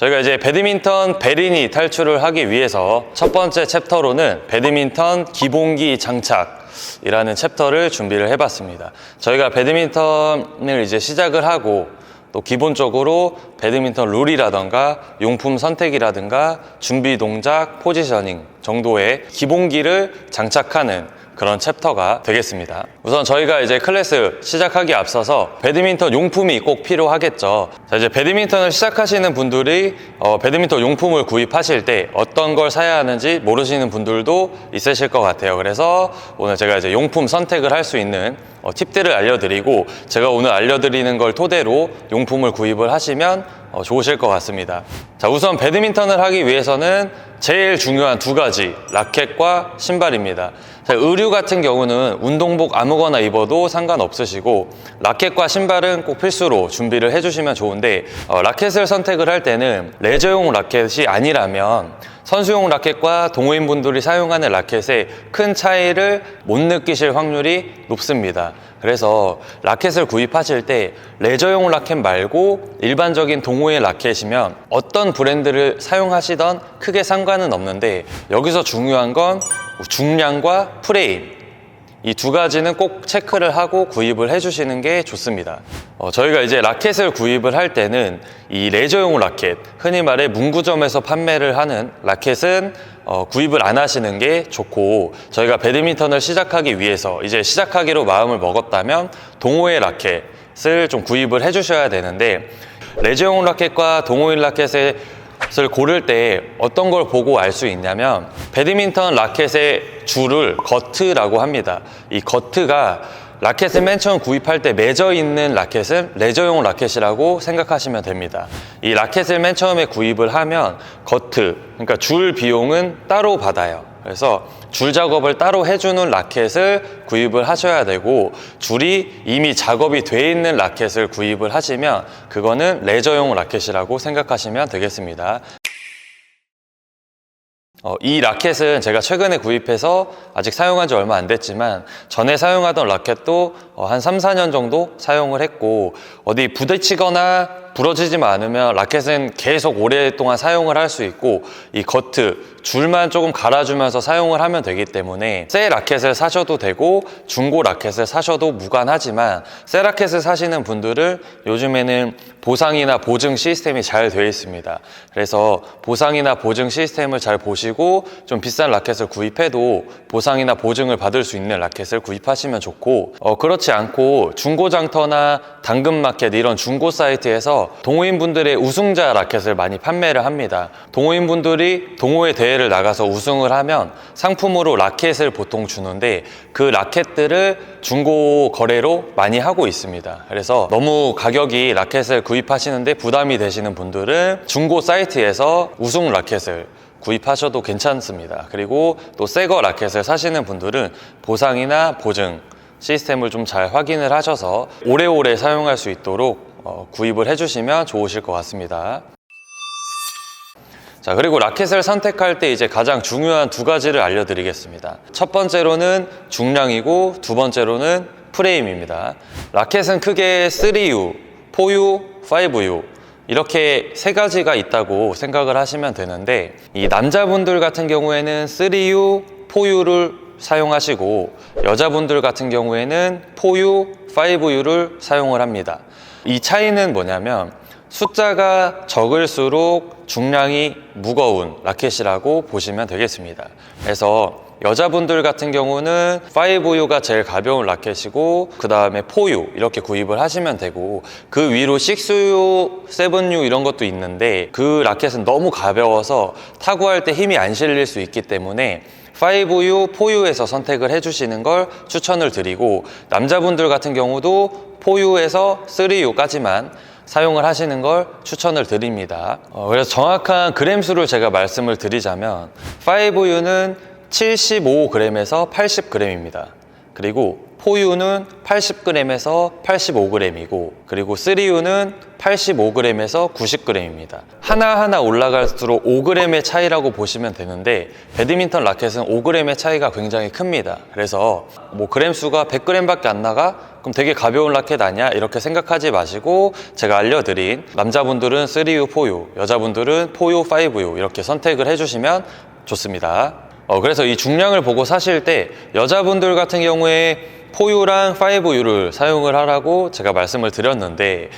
저희가 이제 배드민턴 베린이 탈출을 하기 위해서 첫 번째 챕터로는 배드민턴 기본기 장착이라는 챕터를 준비를 해봤습니다. 저희가 배드민턴을 이제 시작을 하고 또 기본적으로 배드민턴 룰이라던가 용품 선택이라든가 준비 동작, 포지셔닝 정도의 기본기를 장착하는 그런 챕터가 되겠습니다. 우선 저희가 이제 클래스 시작하기에 앞서서 배드민턴 용품이 꼭 필요하겠죠. 자, 이제 배드민턴을 시작하시는 분들이 배드민턴 용품을 구입하실 때 어떤 걸 사야 하는지 모르시는 분들도 있으실 것 같아요. 그래서 오늘 제가 이제 용품 선택을 할 수 있는 팁들을 알려드리고, 제가 오늘 알려드리는 걸 토대로 용품을 구입을 하시면 좋으실 것 같습니다. 자, 우선 배드민턴을 하기 위해서는 제일 중요한 두 가지, 라켓과 신발입니다. 자, 의류 같은 경우는 운동복 아무거나 입어도 상관없으시고, 라켓과 신발은 꼭 필수로 준비를 해주시면 좋은데, 라켓을 선택을 할 때는 레저용 라켓이 아니라면 선수용 라켓과 동호인분들이 사용하는 라켓에 큰 차이를 못 느끼실 확률이 높습니다. 그래서 라켓을 구입하실 때 레저용 라켓 말고 일반적인 동호회 라켓이면 어떤 브랜드를 사용하시던 크게 상관은 없는데, 여기서 중요한 건 중량과 프레임, 이 두 가지는 꼭 체크를 하고 구입을 해주시는 게 좋습니다. 저희가 이제 라켓을 구입을 할 때는 이 레저용 라켓, 흔히 말해 문구점에서 판매를 하는 라켓은 구입을 안 하시는 게 좋고, 저희가 배드민턴을 시작하기 위해서 이제 시작하기로 마음을 먹었다면 동호회 라켓을 좀 구입을 해주셔야 되는데, 레저용 라켓과 동호인 라켓의 을 고를 때 어떤 걸 보고 알 수 있냐면, 배드민턴 라켓의 줄을 거트라고 합니다. 이 거트가 라켓을 맨 처음 구입할 때 맺어 있는 라켓은 레저용 라켓이라고 생각하시면 됩니다. 이 라켓을 맨 처음에 구입을 하면 거트, 그러니까 줄 비용은 따로 받아요. 그래서 줄 작업을 따로 해주는 라켓을 구입을 하셔야 되고, 줄이 이미 작업이 돼 있는 라켓을 구입을 하시면 그거는 레저용 라켓이라고 생각하시면 되겠습니다. 이 라켓은 제가 최근에 구입해서 아직 사용한 지 얼마 안 됐지만, 전에 사용하던 라켓도 한 3, 4년 정도 사용을 했고, 어디 부딪히거나 부러지지만 않으면 라켓은 계속 오랫동안 사용을 할 수 있고, 이 거트, 줄만 조금 갈아주면서 사용을 하면 되기 때문에 새 라켓을 사셔도 되고 중고 라켓을 사셔도 무관하지만, 새 라켓을 사시는 분들은 요즘에는 보상이나 보증 시스템이 잘 되어 있습니다. 그래서 보상이나 보증 시스템을 잘 보시고 좀 비싼 라켓을 구입해도 보상이나 보증을 받을 수 있는 라켓을 구입하시면 좋고, 그렇지 않고 중고장터나 당근마켓 이런 중고 사이트에서 동호인분들의 우승자 라켓을 많이 판매를 합니다. 동호인분들이 동호회 대회를 나가서 우승을 하면 상품으로 라켓을 보통 주는데, 그 라켓들을 중고 거래로 많이 하고 있습니다. 그래서 너무 가격이 라켓을 구입하시는데 부담이 되시는 분들은 중고 사이트에서 우승 라켓을 구입하셔도 괜찮습니다. 그리고 또 새거 라켓을 사시는 분들은 보상이나 보증 시스템을 좀 잘 확인을 하셔서 오래오래 사용할 수 있도록 구입을 해주시면 좋으실 것 같습니다. 자, 그리고 라켓을 선택할 때 이제 가장 중요한 두 가지를 알려드리겠습니다. 첫 번째로는 중량이고, 두 번째로는 프레임입니다. 라켓은 크게 3U, 4U, 5U 이렇게 세 가지가 있다고 생각을 하시면 되는데, 이 남자분들 같은 경우에는 3U, 4U를 사용하시고, 여자분들 같은 경우에는 4U, 5U를 사용을 합니다. 이 차이는 뭐냐면, 숫자가 적을수록 중량이 무거운 라켓이라고 보시면 되겠습니다. 그래서 여자분들 같은 경우는 5U가 제일 가벼운 라켓이고, 그 다음에 4U 이렇게 구입을 하시면 되고, 그 위로 6U, 7U 이런 것도 있는데, 그 라켓은 너무 가벼워서 타구할 때 힘이 안 실릴 수 있기 때문에 5U, 4U에서 선택을 해주시는 걸 추천을 드리고, 남자분들 같은 경우도 4U에서 3U까지만 사용을 하시는 걸 추천을 드립니다. 그래서 정확한 그램수를 제가 말씀을 드리자면, 5U는 75g에서 80g입니다. 그리고 4U는 80g에서 85g이고, 그리고 3U는 85g에서 90g입니다. 하나하나 올라갈수록 5g의 차이라고 보시면 되는데, 배드민턴 라켓은 5g의 차이가 굉장히 큽니다. 그래서 뭐 그램 수가 100g밖에 안 나가? 그럼 되게 가벼운 라켓 아니야? 이렇게 생각하지 마시고, 제가 알려드린 남자분들은 3U, 4U, 여자분들은 4U, 5U 이렇게 선택을 해주시면 좋습니다. 그래서 이 중량을 보고 사실 때 여자분들 같은 경우에 4U랑 5U를 사용을 하라고 제가 말씀을 드렸는데,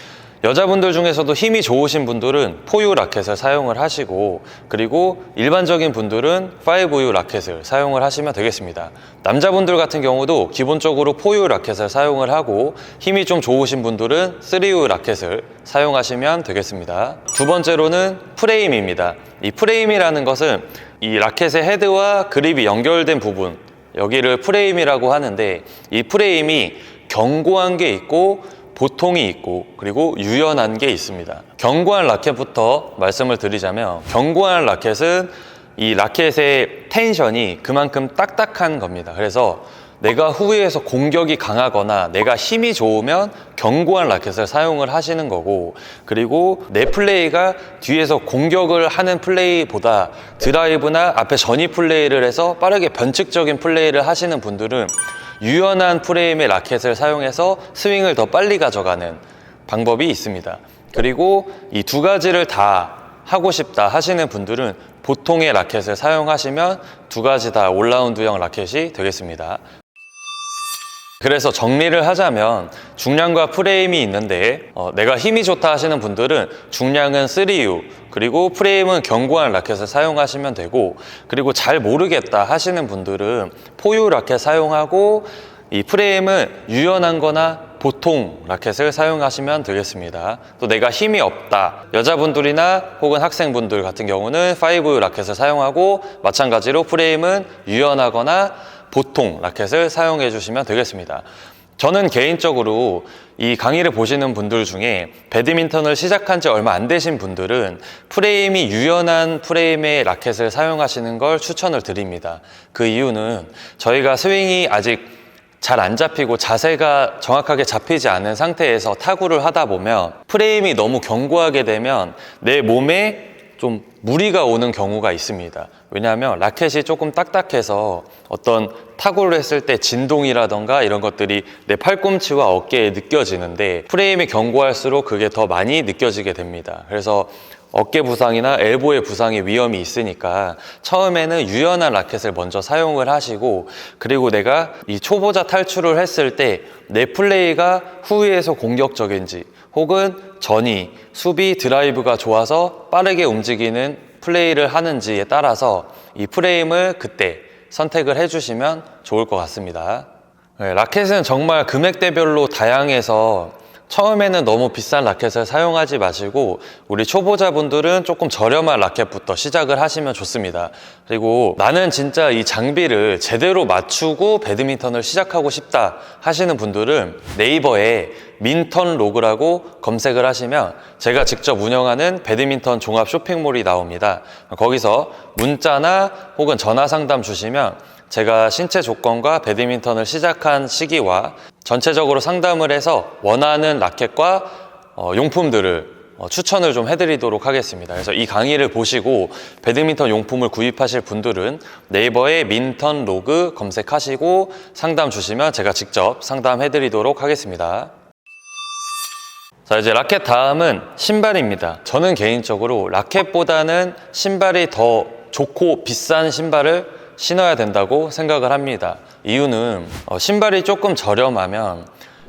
여자분들 중에서도 힘이 좋으신 분들은 4U 라켓을 사용을 하시고, 그리고 일반적인 분들은 5U 라켓을 사용을 하시면 되겠습니다. 남자분들 같은 경우도 기본적으로 4U 라켓을 사용을 하고, 힘이 좀 좋으신 분들은 3U 라켓을 사용하시면 되겠습니다. 두 번째로는 프레임입니다. 이 프레임이라는 것은 이 라켓의 헤드와 그립이 연결된 부분, 여기를 프레임이라고 하는데, 이 프레임이 견고한 게 있고 보통이 있고, 그리고 유연한 게 있습니다. 견고한 라켓부터 말씀을 드리자면, 견고한 라켓은 이 라켓의 텐션이 그만큼 딱딱한 겁니다. 그래서 내가 후위에서 공격이 강하거나 내가 힘이 좋으면 견고한 라켓을 사용을 하시는 거고, 그리고 내 플레이가 뒤에서 공격을 하는 플레이보다 드라이브나 앞에 전위 플레이를 해서 빠르게 변칙적인 플레이를 하시는 분들은 유연한 프레임의 라켓을 사용해서 스윙을 더 빨리 가져가는 방법이 있습니다. 그리고 이 두 가지를 다 하고 싶다 하시는 분들은 보통의 라켓을 사용하시면 두 가지 다 올라운드형 라켓이 되겠습니다. 그래서 정리를 하자면, 중량과 프레임이 있는데 내가 힘이 좋다 하시는 분들은 중량은 3U, 그리고 프레임은 견고한 라켓을 사용하시면 되고, 그리고 잘 모르겠다 하시는 분들은 4U 라켓 사용하고, 이 프레임은 유연한 거나 보통 라켓을 사용하시면 되겠습니다. 또 내가 힘이 없다, 여자분들이나 혹은 학생분들 같은 경우는 5U 라켓을 사용하고, 마찬가지로 프레임은 유연하거나 보통 라켓을 사용해 주시면 되겠습니다. 저는 개인적으로 이 강의를 보시는 분들 중에 배드민턴을 시작한 지 얼마 안 되신 분들은 프레임이 유연한 프레임의 라켓을 사용하시는 걸 추천을 드립니다. 그 이유는 저희가 스윙이 아직 잘 안 잡히고 자세가 정확하게 잡히지 않은 상태에서 타구를 하다 보면 프레임이 너무 견고하게 되면 내 몸에 좀 무리가 오는 경우가 있습니다. 왜냐하면 라켓이 조금 딱딱해서 어떤 타구를 했을 때 진동이라던가 이런 것들이 내 팔꿈치와 어깨에 느껴지는데, 프레임이 견고할수록 그게 더 많이 느껴지게 됩니다. 그래서 어깨 부상이나 엘보의 부상의 위험이 있으니까 처음에는 유연한 라켓을 먼저 사용을 하시고, 그리고 내가 이 초보자 탈출을 했을 때 내 플레이가 후위에서 공격적인지 혹은 전위, 수비, 드라이브가 좋아서 빠르게 움직이는 플레이를 하는지에 따라서 이 프레임을 그때 선택을 해주시면 좋을 것 같습니다. 라켓은 정말 금액대별로 다양해서 처음에는 너무 비싼 라켓을 사용하지 마시고, 우리 초보자분들은 조금 저렴한 라켓부터 시작을 하시면 좋습니다. 그리고 나는 진짜 이 장비를 제대로 맞추고 배드민턴을 시작하고 싶다 하시는 분들은 네이버에 민턴 로그라고 검색을 하시면 제가 직접 운영하는 배드민턴 종합 쇼핑몰이 나옵니다. 거기서 문자나 혹은 전화 상담 주시면 제가 신체 조건과 배드민턴을 시작한 시기와 전체적으로 상담을 해서 원하는 라켓과 용품들을 추천을 좀 해드리도록 하겠습니다. 그래서 이 강의를 보시고 배드민턴 용품을 구입하실 분들은 네이버에 민턴 로그 검색하시고 상담 주시면 제가 직접 상담해드리도록 하겠습니다. 자, 이제 라켓 다음은 신발입니다. 저는 개인적으로 라켓보다는 신발이 더 좋고 비싼 신발을 신어야 된다고 생각을 합니다. 이유는 신발이 조금 저렴하면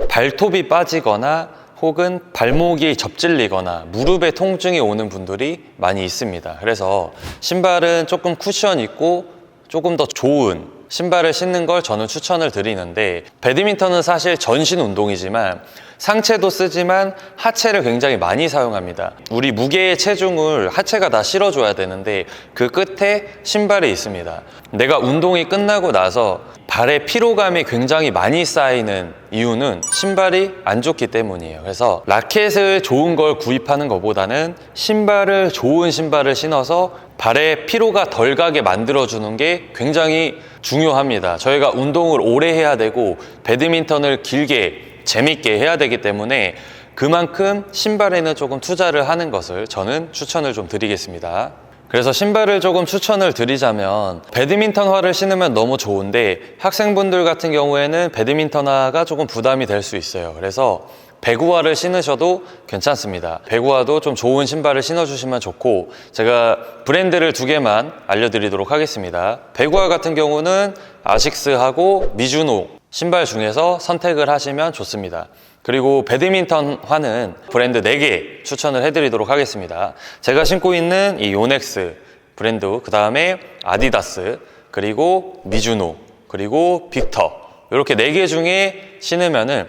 발톱이 빠지거나 혹은 발목이 접질리거나 무릎에 통증이 오는 분들이 많이 있습니다. 그래서 신발은 조금 쿠션 있고 조금 더 좋은 신발을 신는 걸 저는 추천을 드리는데, 배드민턴은 사실 전신 운동이지만 상체도 쓰지만 하체를 굉장히 많이 사용합니다. 우리 무게의 체중을 하체가 다 실어줘야 되는데 그 끝에 신발이 있습니다. 내가 운동이 끝나고 나서 발에 피로감이 굉장히 많이 쌓이는 이유는 신발이 안 좋기 때문이에요. 그래서 라켓을 좋은 걸 구입하는 것보다는 신발을 좋은 신발을 신어서 발에 피로가 덜 가게 만들어주는 게 굉장히 중요합니다. 저희가 운동을 오래 해야 되고 배드민턴을 길게 재밌게 해야 되기 때문에 그만큼 신발에는 조금 투자를 하는 것을 저는 추천을 좀 드리겠습니다. 그래서 신발을 조금 추천을 드리자면 배드민턴화를 신으면 너무 좋은데 학생분들 같은 경우에는 배드민턴화가 조금 부담이 될 수 있어요. 그래서 배구화를 신으셔도 괜찮습니다. 배구화도 좀 좋은 신발을 신어주시면 좋고, 제가 브랜드를 2개만 알려드리도록 하겠습니다. 배구화 같은 경우는 아식스하고 미즈노 신발 중에서 선택을 하시면 좋습니다. 그리고 배드민턴화는 브랜드 4개 추천을 해드리도록 하겠습니다. 제가 신고 있는 이 요넥스 브랜드, 그 다음에 아디다스, 그리고 미즈노, 그리고 빅터, 이렇게 4개 중에 신으면은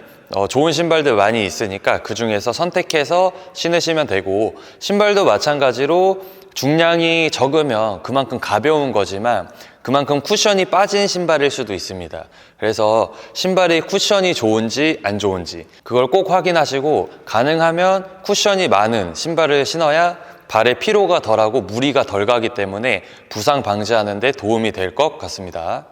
좋은 신발들 많이 있으니까 그 중에서 선택해서 신으시면 되고, 신발도 마찬가지로 중량이 적으면 그만큼 가벼운 거지만 그만큼 쿠션이 빠진 신발일 수도 있습니다. 그래서 신발이 쿠션이 좋은지 안 좋은지 그걸 꼭 확인하시고, 가능하면 쿠션이 많은 신발을 신어야 발에 피로가 덜하고 무리가 덜 가기 때문에 부상 방지하는 데 도움이 될 것 같습니다.